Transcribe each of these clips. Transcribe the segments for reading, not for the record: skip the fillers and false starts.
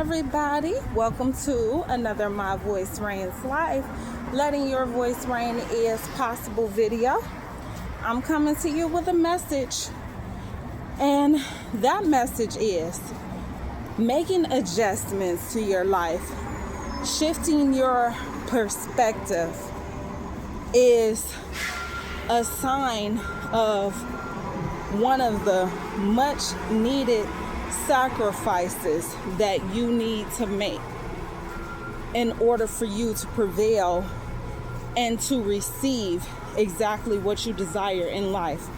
everybody. Welcome to another My Voice Reigns Life. Letting your voice reign is possible video. I'm coming to you with a message. And that message is making adjustments to your life. Shifting your perspective is a sign of one of the much needed sacrifices that you need to make in order for you to prevail and to receive exactly what you desire in life.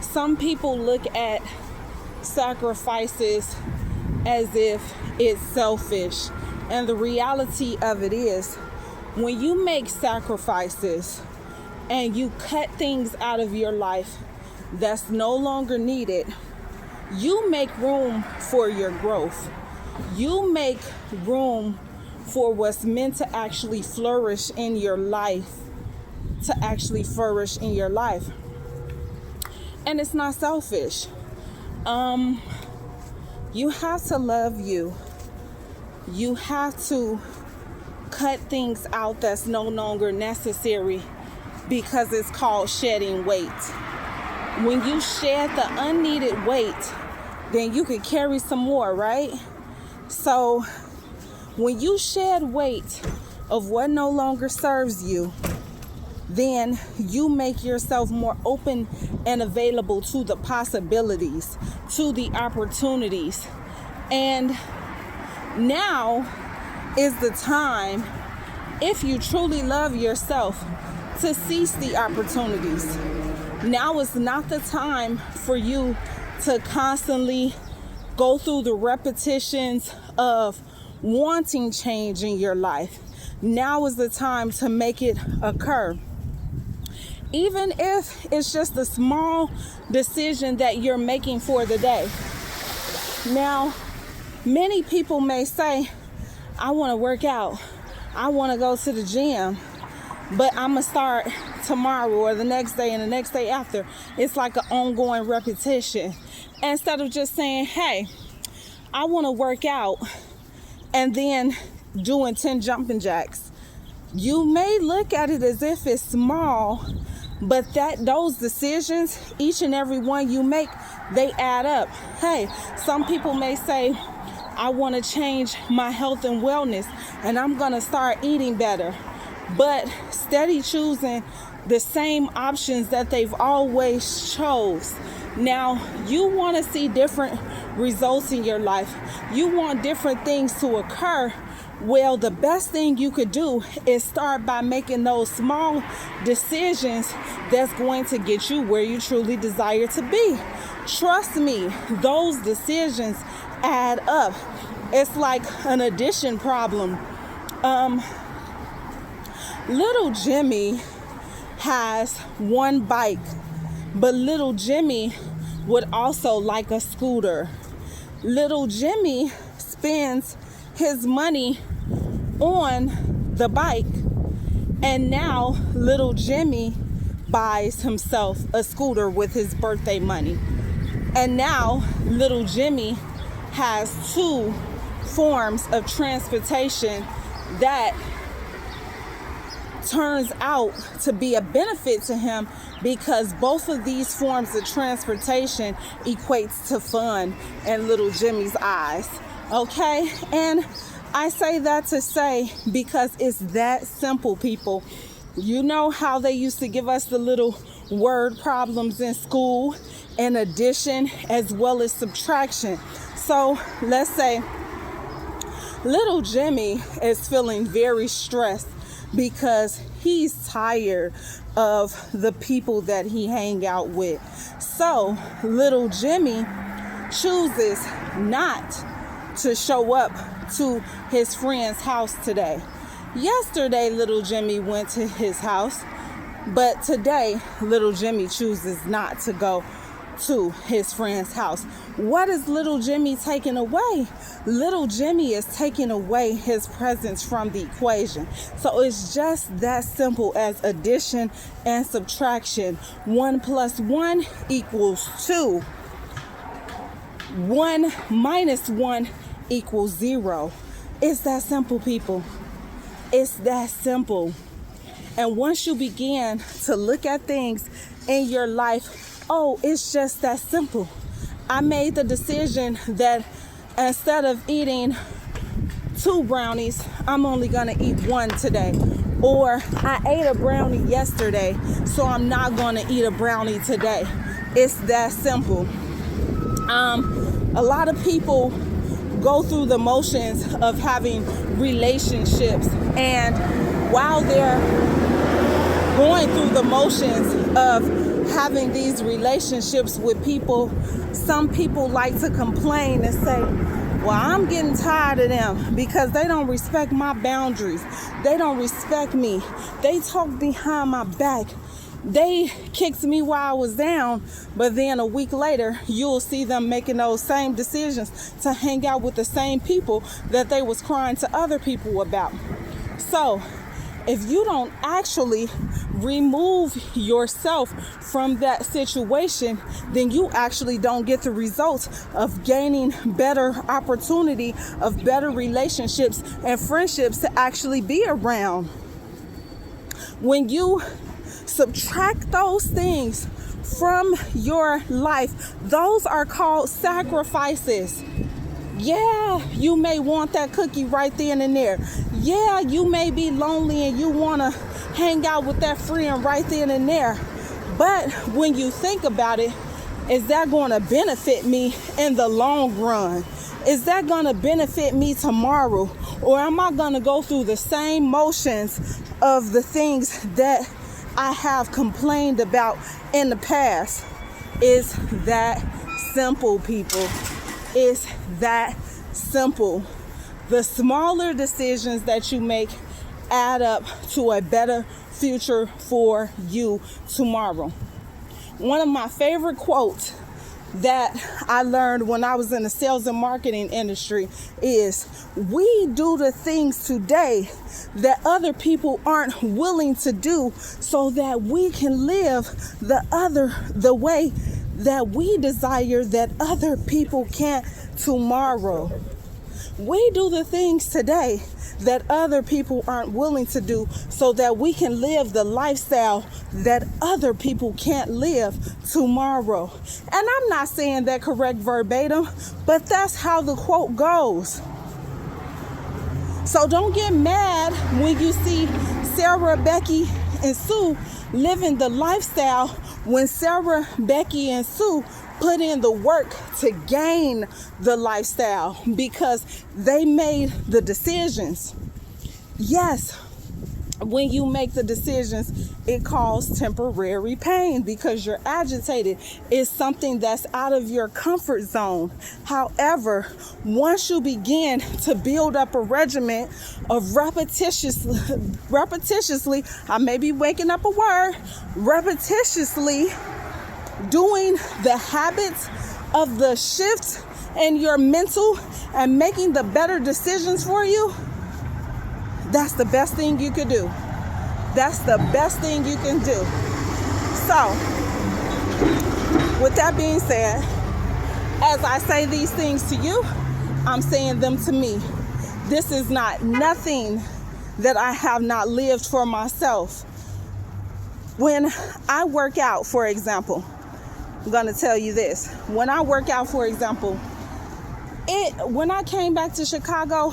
Some people look at sacrifices as if it's selfish, and the reality of it is when you make sacrifices and you cut things out of your life that's no longer needed, you make room for your growth. You make room for what's meant to actually flourish in your life, And it's not selfish. You have to love you. You have to cut things out that's no longer necessary because it's called shedding weight. When you shed the unneeded weight, then you can carry some more, right? So when you shed weight of what no longer serves you, then you make yourself more open and available to the possibilities, to the opportunities. And now is the time, if you truly love yourself, to seize the opportunities. Now is not the time for you to constantly go through the repetitions of wanting change in your life. Now is the time to make it occur. Even if it's just a small decision that you're making for the day. Now, many people may say, I want to work out. I want to go to the gym. But I'm going to start tomorrow or the next day and the next day after. It's like an ongoing repetition. Instead of just saying, hey, I want to work out and then doing 10 jumping jacks. You may look at it as if it's small, but those decisions, each and every one you make, they add up. Hey, some people may say, I want to change my health and wellness and I'm going to start eating better. But steady choosing the same options that they've always chose. Now, you want to see different results in your life. You want different things to occur. Well, the best thing you could do is start by making those small decisions that's going to get you where you truly desire to be. Trust me, those decisions add up. It's like an addition problem. Little Jimmy has one bike, but little Jimmy would also like a scooter. Little Jimmy spends his money on the bike, and now little Jimmy buys himself a scooter with his birthday money. And now little Jimmy has two forms of transportation that turns out to be a benefit to him, because both of these forms of transportation equates to fun in little Jimmy's eyes. Okay? And I say that to say, because it's that simple, people. You know how they used to give us the little word problems in school, in addition as well as subtraction. So let's say little Jimmy is feeling very stressed because he's tired of the people that he hang out with. So little Jimmy chooses not to show up to his friend's house today. Yesterday, little Jimmy went to his house, but today, little Jimmy chooses not to go to his friend's house. What is little Jimmy taking away? Little Jimmy is taking away his presence from the equation. So it's just that simple as addition and subtraction. 1 + 1 = 2. 1 - 1 equals 0. It's that simple, people. It's that simple. And once you begin to look at things in your life, oh, it's just that simple. I made the decision that instead of eating 2 brownies, I'm only gonna eat 1 today. Or I ate a brownie yesterday, so I'm not gonna eat a brownie today. It's that simple. A lot of people go through the motions of having relationships, and while they're going through the motions of having these relationships with people, some people like to complain and say, well, I'm getting tired of them because they don't respect my boundaries. They don't respect me. They talk behind my back. They kicked me while I was down, but then a week later, you'll see them making those same decisions to hang out with the same people that they was crying to other people about. So, if you don't actually remove yourself from that situation, then you actually don't get the results of gaining better opportunity, of better relationships and friendships to actually be around. When you subtract those things from your life, those are called sacrifices. Yeah, you may want that cookie right then and there. Yeah, you may be lonely and you want to hang out with that friend right then and there. But when you think about it, is that going to benefit me in the long run? Is that going to benefit me tomorrow? Or am I going to go through the same motions of the things that I have complained about in the past? Is that simple, people. It's that simple. The smaller decisions that you make add up to a better future for you tomorrow. One of my favorite quotes that I learned when I was in the sales and marketing industry is, we do the things today that other people aren't willing to do so that we can live the way that we desire that other people can't tomorrow. We do the things today that other people aren't willing to do so that we can live the lifestyle that other people can't live tomorrow. And I'm not saying that correct verbatim, but that's how the quote goes. So don't get mad when you see Sarah, Becky, and Sue living the lifestyle when Sarah, Becky, and Sue put in the work to gain the lifestyle because they made the decisions. Yes, when you make the decisions, it causes temporary pain because you're agitated. It's something that's out of your comfort zone. However, once you begin to build up a regimen of repetitiously, I may be waking up a word, repetitiously doing the habits of the shift in your mental and making the better decisions for you, that's the best thing you could do. That's the best thing you can do. So, with that being said, as I say these things to you, I'm saying them to me. This is not nothing that I have not lived for myself. When I work out, for example, I'm going to tell you this. When I work out, for example, when I came back to Chicago,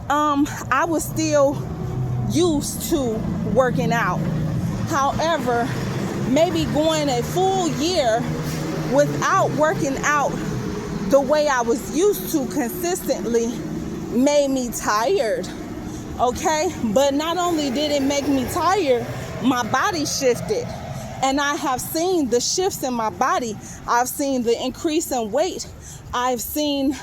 I was still used to working out. However, maybe going a full year without working out the way I was used to consistently made me tired. Okay? But not only did it make me tired, my body shifted. And I have seen the shifts in my body. I've seen the increase in weight. I had seen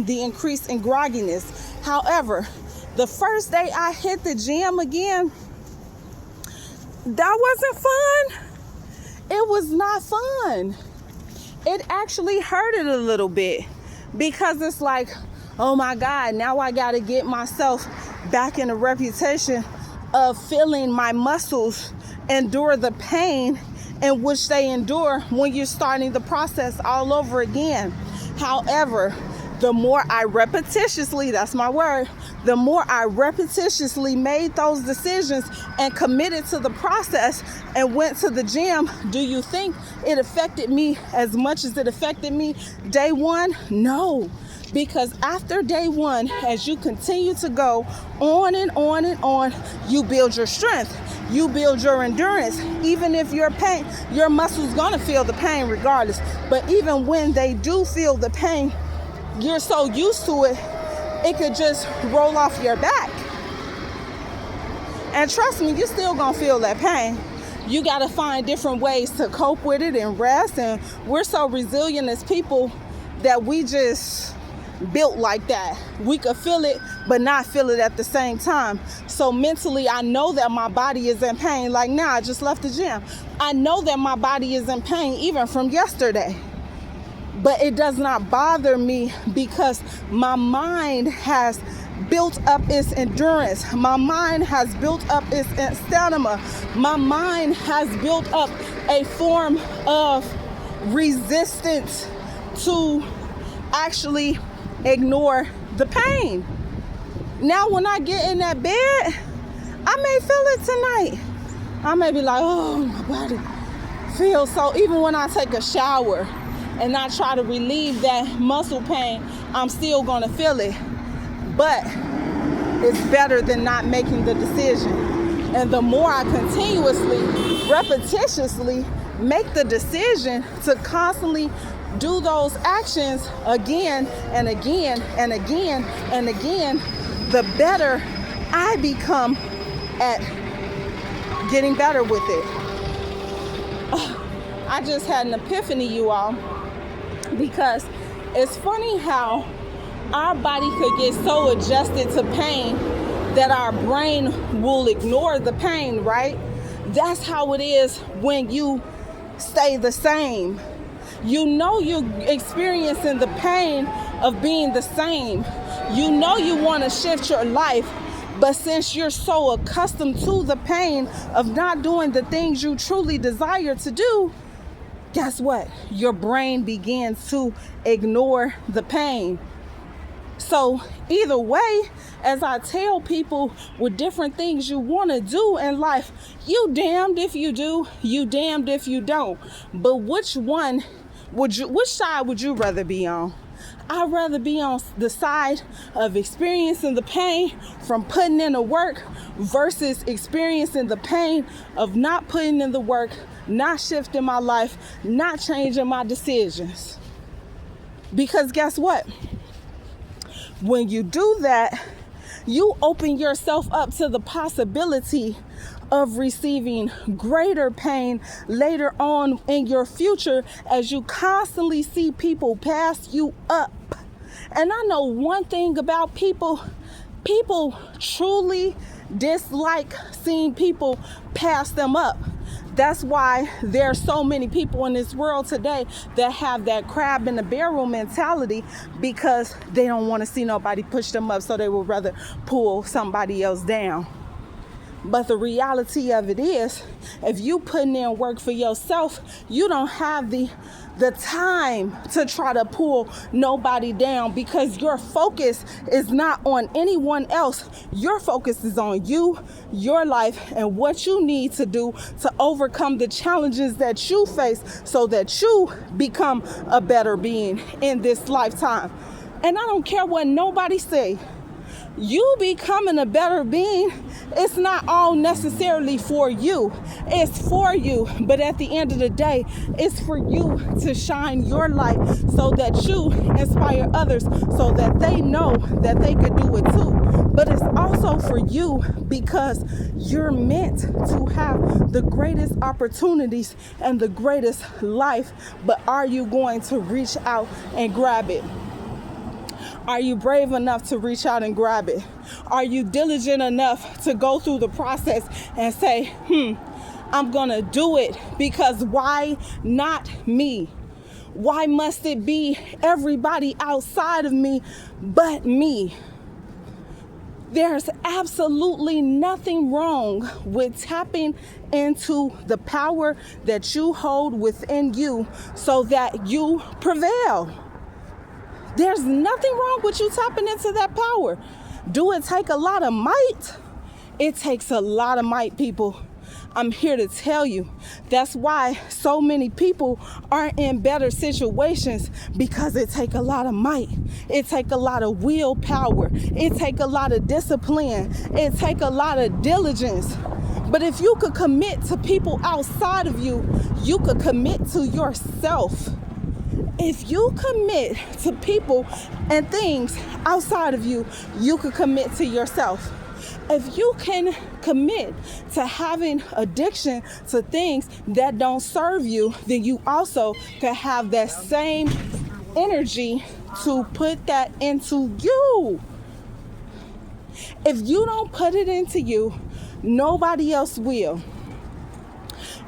the increase in grogginess. However, the first day I hit the gym again, that wasn't fun. It was not fun. It actually hurted a little bit because it's like, oh my God, now I got to get myself back in a reputation of feeling my muscles endure the pain in which they endure when you're starting the process all over again. However, the more I repetitiously, that's my word, the more I repetitiously made those decisions and committed to the process and went to the gym, do you think it affected me as much as it affected me day one? No. Because after day one, as you continue to go on and on and on, you build your strength. You build your endurance. Even if your pain, your muscles gonna feel the pain regardless. But even when they do feel the pain, you're so used to it, it could just roll off your back. And trust me, you're still gonna feel that pain. You gotta find different ways to cope with it and rest. And we're so resilient as people that we just built like that. We could feel it, but not feel it at the same time. So mentally, I know that my body is in pain. Like now, I just left the gym. I know that my body is in pain even from yesterday. But it does not bother me because my mind has built up its endurance. My mind has built up its stamina. My mind has built up a form of resistance to actually ignore the pain. Now, when I get in that bed, I may feel it tonight. I may be like, oh, my body feels so. Even when I take a shower and I try to relieve that muscle pain, I'm still gonna feel it. But it's better than not making the decision. And the more I continuously, repetitiously make the decision to constantly do those actions again and again and again and again, the better I become at getting better with it. I just had an epiphany, you all, because it's funny how our body could get so adjusted to pain that our brain will ignore the pain, right? That's how it is when you stay the same. You know you're experiencing the pain of being the same. You know you want to shift your life, but since you're so accustomed to the pain of not doing the things you truly desire to do, guess what? Your brain begins to ignore the pain. So either way, as I tell people with different things you want to do in life, you damned if you do, you damned if you don't. But which side would you rather be on? I'd rather be on the side of experiencing the pain from putting in the work versus experiencing the pain of not putting in the work, not shifting my life, not changing my decisions. Because guess what? When you do that, you open yourself up to the possibility of receiving greater pain later on in your future as you constantly see people pass you up. And I know one thing about people truly dislike seeing people pass them up. That's why there are so many people in this world today that have that crab in the barrel mentality, because they don't want to see nobody push them up, so they would rather pull somebody else down. But the reality of it is, if you putting in work for yourself, you don't have the time to try to pull nobody down, because your focus is not on anyone else. Your focus is on you, your life, and what you need to do to overcome the challenges that you face so that you become a better being in this lifetime. And I don't care what nobody say. You becoming a better being, it's not all necessarily for you. It's for you. But at the end of the day, it's for you to shine your light so that you inspire others so that they know that they could do it too. But it's also for you because you're meant to have the greatest opportunities and the greatest life. But are you going to reach out and grab it? Are you brave enough to reach out and grab it? Are you diligent enough to go through the process and say, I'm gonna do it, because why not me? Why must it be everybody outside of me but me? There's absolutely nothing wrong with tapping into the power that you hold within you so that you prevail. There's nothing wrong with you tapping into that power. Do it take a lot of might? It takes a lot of might, people. I'm here to tell you. That's why so many people aren't in better situations, because it take a lot of might. It take a lot of willpower. It take a lot of discipline. It take a lot of diligence. But if you could commit to people outside of you, you could commit to yourself. If you commit to people and things outside of you, you could commit to yourself. If you can commit to having addiction to things that don't serve you, then you also can have that same energy to put that into you. If you don't put it into you, nobody else will.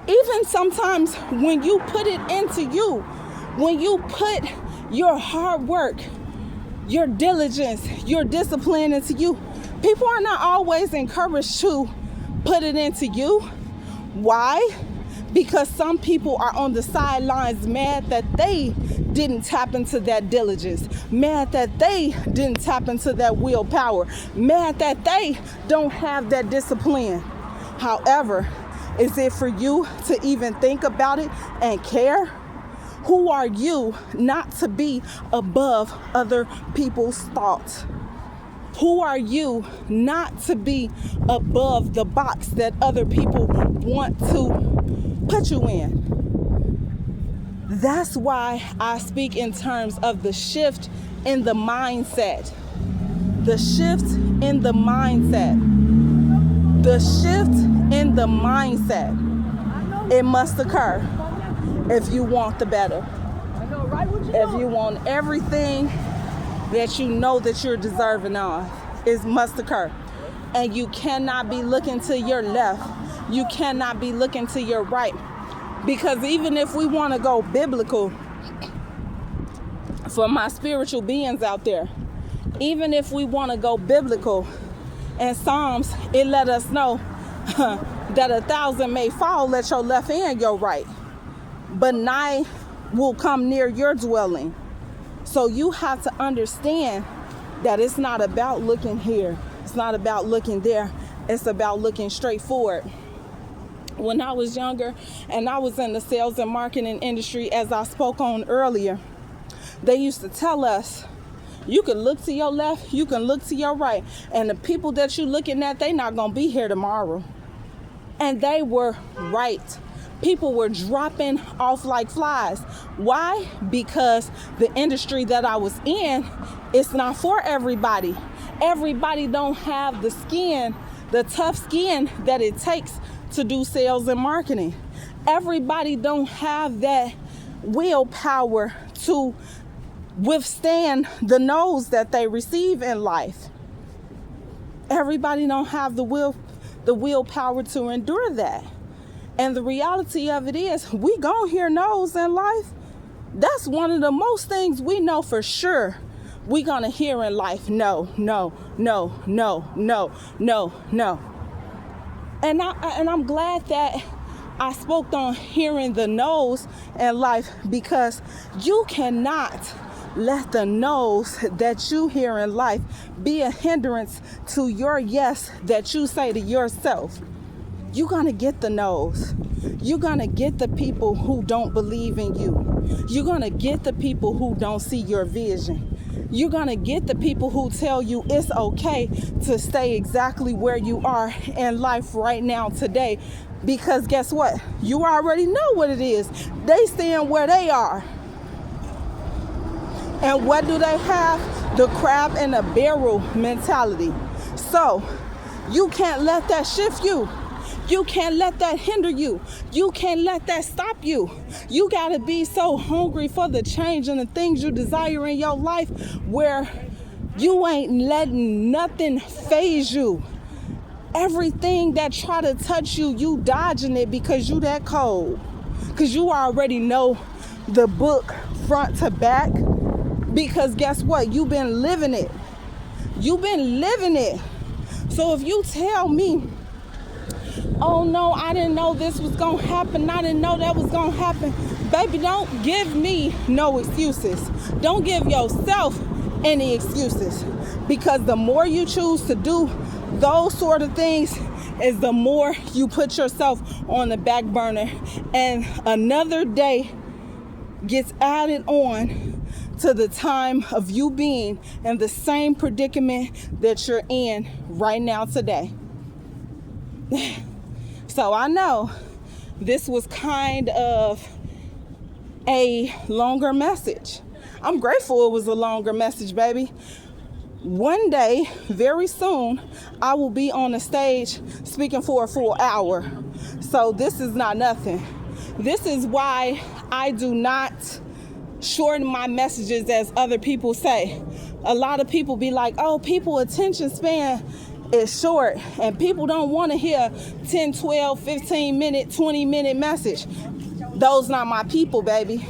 Even sometimes when you put it into you, when you put your hard work, your diligence, your discipline into you, people are not always encouraged to put it into you. Why? Because some people are on the sidelines mad that they didn't tap into that diligence, mad that they didn't tap into that willpower, mad that they don't have that discipline. However, is it for you to even think about it and care? Who are you not to be above other people's thoughts? Who are you not to be above the box that other people want to put you in? That's why I speak in terms of the shift in the mindset. The shift in the mindset. The shift in the mindset. It must occur if you want the better. If you want everything that you know that you're deserving of, it must occur. And you cannot be looking to your left. You cannot be looking to your right. Because even if we want to go biblical, for my spiritual beings out there, even if we want to go biblical, in Psalms, it let us know that 1,000 may fall at your left and your right, but 9 will come near your dwelling. So you have to understand that it's not about looking here. It's not about looking there. It's about looking straight forward. When I was younger and I was in the sales and marketing industry, as I spoke on earlier, they used to tell us, you can look to your left, you can look to your right, and the people that you're looking at, they're not going to be here tomorrow. And they were right. People were dropping off like flies. Why? Because the industry that I was in, it's not for everybody. Everybody don't have the skin, the tough skin that it takes to do sales and marketing. Everybody don't have that willpower to withstand the no's that they receive in life. Everybody don't have the willpower to endure that. And the reality of it is, we gon' hear no's in life. That's one of the most things we know for sure. We gonna hear in life, no, no, no, no, no, no, no. And I'm glad that I spoke on hearing the no's in life, because you cannot let the no's that you hear in life be a hindrance to your yes that you say to yourself. You're gonna get the no's. You're gonna get the people who don't believe in you. You're gonna get the people who don't see your vision. You're gonna get the people who tell you it's okay to stay exactly where you are in life right now today. Because guess what? You already know what it is. They stand where they are. And what do they have? The crab in a barrel mentality. So you can't let that shift you. You can't let that hinder you. You can't let that stop you. You gotta be so hungry for the change and the things you desire in your life, where you ain't letting nothing phase you. Everything that try to touch you, you dodging it because you that cold. Because you already know the book front to back. Because guess what? You've been living it. You've been living it. So if you tell me, oh no, I didn't know this was gonna happen, I didn't know that was gonna happen, Baby, don't give me no excuses. Don't give yourself any excuses, because the more you choose to do those sort of things is the more you put yourself on the back burner, and another day gets added on to the time of you being in the same predicament that you're in right now today. So I know this was kind of a longer message. I'm grateful it was a longer message, baby. One day, very soon, I will be on the stage speaking for a full hour. So this is not nothing. This is why I do not shorten my messages as other people say. A lot of people be like, oh, people attention span is short and people don't want to hear 10, 12, 15 minute, 20 minute message. Those not my people, baby.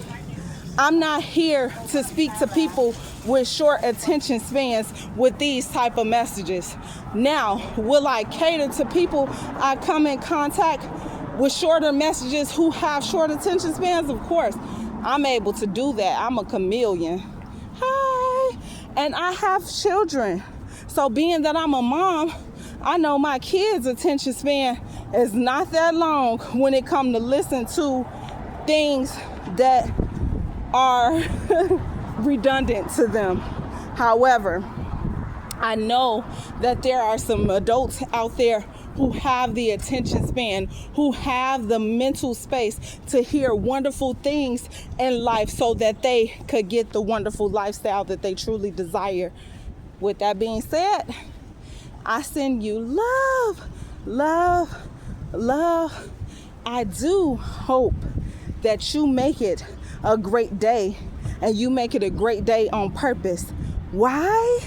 I'm not here to speak to people with short attention spans with these type of messages. Now, will I cater to people I come in contact with shorter messages who have short attention spans? Of course, I'm able to do that. I'm a chameleon. Hi. And I have children. So being that I'm a mom, I know my kids' attention span is not that long when it comes to listen to things that are redundant to them. However, I know that there are some adults out there who have the attention span, who have the mental space to hear wonderful things in life so that they could get the wonderful lifestyle that they truly desire. With that being said, I send you love, love, love. I do hope that you make it a great day, and you make it a great day on purpose. Why?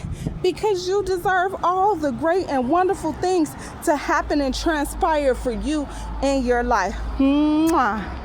Because you deserve all the great and wonderful things to happen and transpire for you in your life. Mwah.